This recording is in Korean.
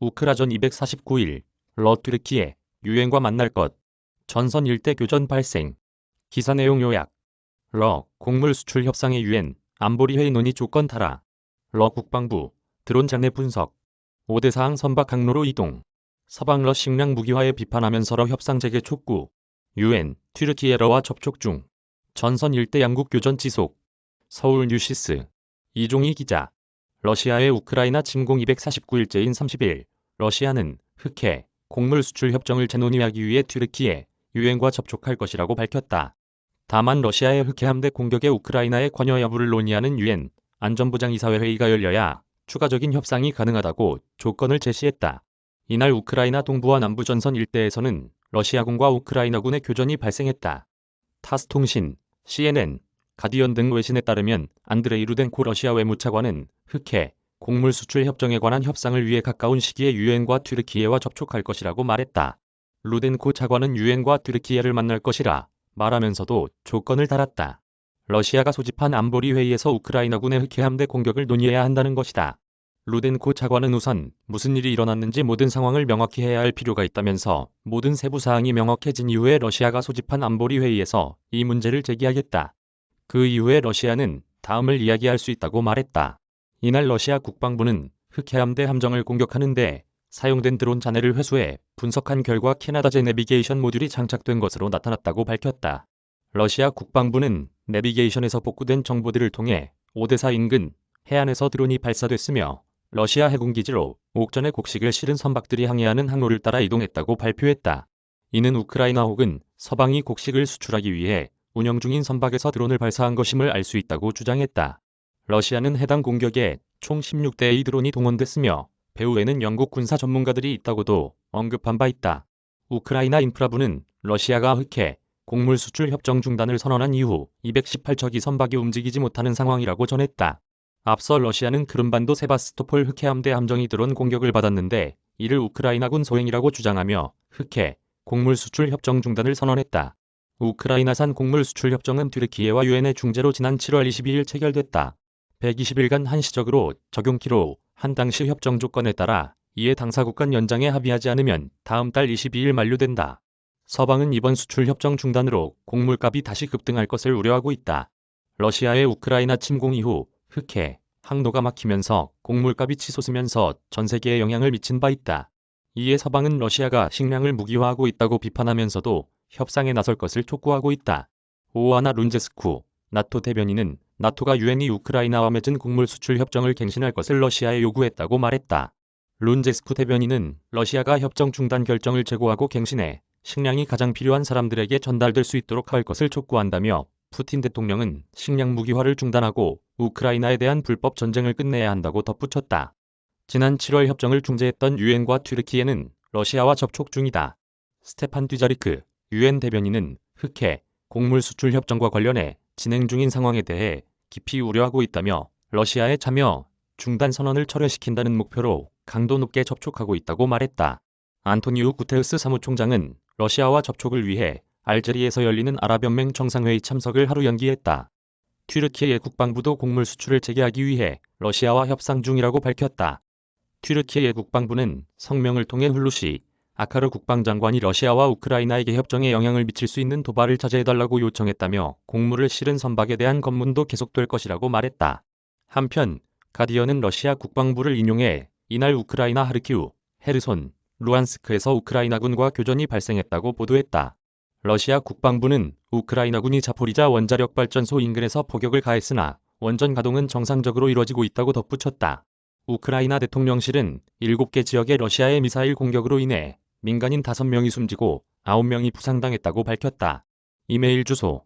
우크라전 249일, 튀르키예, 유엔과 만날 것. 전선 일대 교전 발생. 기사 내용 요약. 곡물 수출 협상의 유엔, 안보리 회의 논의 조건 타라. 국방부, 드론 장내 분석. 5대 사항 선박 항로로 이동. 서방 식량 무기화에 비판하면서 협상 재개 촉구. 유엔, 튀르키예와 접촉 중. 전선 일대 양국 교전 지속. 서울 뉴시스. 이종희 기자. 러시아의 우크라이나 침공 249일째인 30일, 러시아는 흑해, 곡물 수출 협정을 재논의하기 위해 튀르키예, 유엔과 접촉할 것이라고 밝혔다. 다만 러시아의 흑해 함대 공격에 우크라이나의 관여 여부를 논의하는 유엔 안전보장이사회 회의가 열려야 추가적인 협상이 가능하다고 조건을 제시했다. 이날 우크라이나 동부와 남부 전선 일대에서는 러시아군과 우크라이나군의 교전이 발생했다. 타스통신, CNN, 가디언 등 외신에 따르면 안드레이 루덴코 러시아 외무차관은 흑해, 곡물 수출 협정에 관한 협상을 위해 가까운 시기에 유엔과 튀르키예와 접촉할 것이라고 말했다. 루덴코 차관은 유엔과 튀르키예를 만날 것이라 말하면서도 조건을 달았다. 러시아가 소집한 안보리 회의에서 우크라이나군의 흑해 함대 공격을 논의해야 한다는 것이다. 루덴코 차관은 우선 무슨 일이 일어났는지 모든 상황을 명확히 해야 할 필요가 있다면서 모든 세부 사항이 명확해진 이후에 러시아가 소집한 안보리 회의에서 이 문제를 제기하겠다. 그 이후에 러시아는 다음을 이야기할 수 있다고 말했다. 이날 러시아 국방부는 흑해 함대 함정을 공격하는 데 사용된 드론 잔해를 회수해 분석한 결과 캐나다제 내비게이션 모듈이 장착된 것으로 나타났다고 밝혔다. 러시아 국방부는 내비게이션에서 복구된 정보들을 통해 오데사 인근 해안에서 드론이 발사됐으며 러시아 해군기지로 옥전에 곡식을 실은 선박들이 항해하는 항로를 따라 이동했다고 발표했다. 이는 우크라이나 혹은 서방이 곡식을 수출하기 위해 운영 중인 선박에서 드론을 발사한 것임을 알 수 있다고 주장했다. 러시아는 해당 공격에 총 16대의 드론이 동원됐으며 배후에는 영국 군사 전문가들이 있다고도 언급한 바 있다. 우크라이나 인프라부는 러시아가 흑해, 곡물 수출 협정 중단을 선언한 이후 218척이 선박이 움직이지 못하는 상황이라고 전했다. 앞서 러시아는 크림반도 세바스토폴 흑해 함대 함정이 드론 공격을 받았는데 이를 우크라이나군 소행이라고 주장하며 흑해, 곡물 수출 협정 중단을 선언했다. 우크라이나산 곡물 수출 협정은 튀르키예와 유엔의 중재로 지난 7월 22일 체결됐다. 120일간 한시적으로 적용키로 한 당시 협정 조건에 따라 이에 당사국 간 연장에 합의하지 않으면 다음 달 22일 만료된다. 서방은 이번 수출 협정 중단으로 곡물값이 다시 급등할 것을 우려하고 있다. 러시아의 우크라이나 침공 이후 흑해, 항로가 막히면서 곡물값이 치솟으면서 전 세계에 영향을 미친 바 있다. 이에 서방은 러시아가 식량을 무기화하고 있다고 비판하면서도 협상에 나설 것을 촉구하고 있다. 오아나 룬제스쿠 나토 대변인은 나토가 유엔이 우크라이나와 맺은 곡물 수출 협정을 갱신할 것을 러시아에 요구했다고 말했다. 룬제스쿠 대변인은 러시아가 협정 중단 결정을 재고하고 갱신해 식량이 가장 필요한 사람들에게 전달될 수 있도록 할 것을 촉구한다며 푸틴 대통령은 식량 무기화를 중단하고 우크라이나에 대한 불법 전쟁을 끝내야 한다고 덧붙였다. 지난 7월 협정을 중재했던 유엔과 튀르키예는 러시아와 접촉 중이다. 스테판 듀자리크 유엔 대변인은 흑해, 곡물 수출 협정과 관련해 진행 중인 상황에 대해 깊이 우려하고 있다며 러시아의 참여, 중단 선언을 철회시킨다는 목표로 강도 높게 접촉하고 있다고 말했다. 안토니우 구테르스 사무총장은 러시아와 접촉을 위해 알제리에서 열리는 아랍연맹 정상회의 참석을 하루 연기했다. 튀르키예 국방부도 곡물 수출을 재개하기 위해 러시아와 협상 중이라고 밝혔다. 튀르키예 국방부는 성명을 통해 훌루시 아카르 국방장관이 러시아와 우크라이나에게 협정에 영향을 미칠 수 있는 도발을 자제해달라고 요청했다며 곡물을 실은 선박에 대한 검문도 계속될 것이라고 말했다. 한편 가디언은 러시아 국방부를 인용해 이날 우크라이나 하르키우, 헤르손, 루안스크에서 우크라이나군과 교전이 발생했다고 보도했다. 러시아 국방부는 우크라이나군이 자포리자 원자력발전소 인근에서 포격을 가했으나 원전 가동은 정상적으로 이뤄지고 있다고 덧붙였다. 우크라이나 대통령실은 7개 지역의 러시아의 미사일 공격으로 인해 민간인 5명이 숨지고 9명이 부상당했다고 밝혔다. 이메일 주소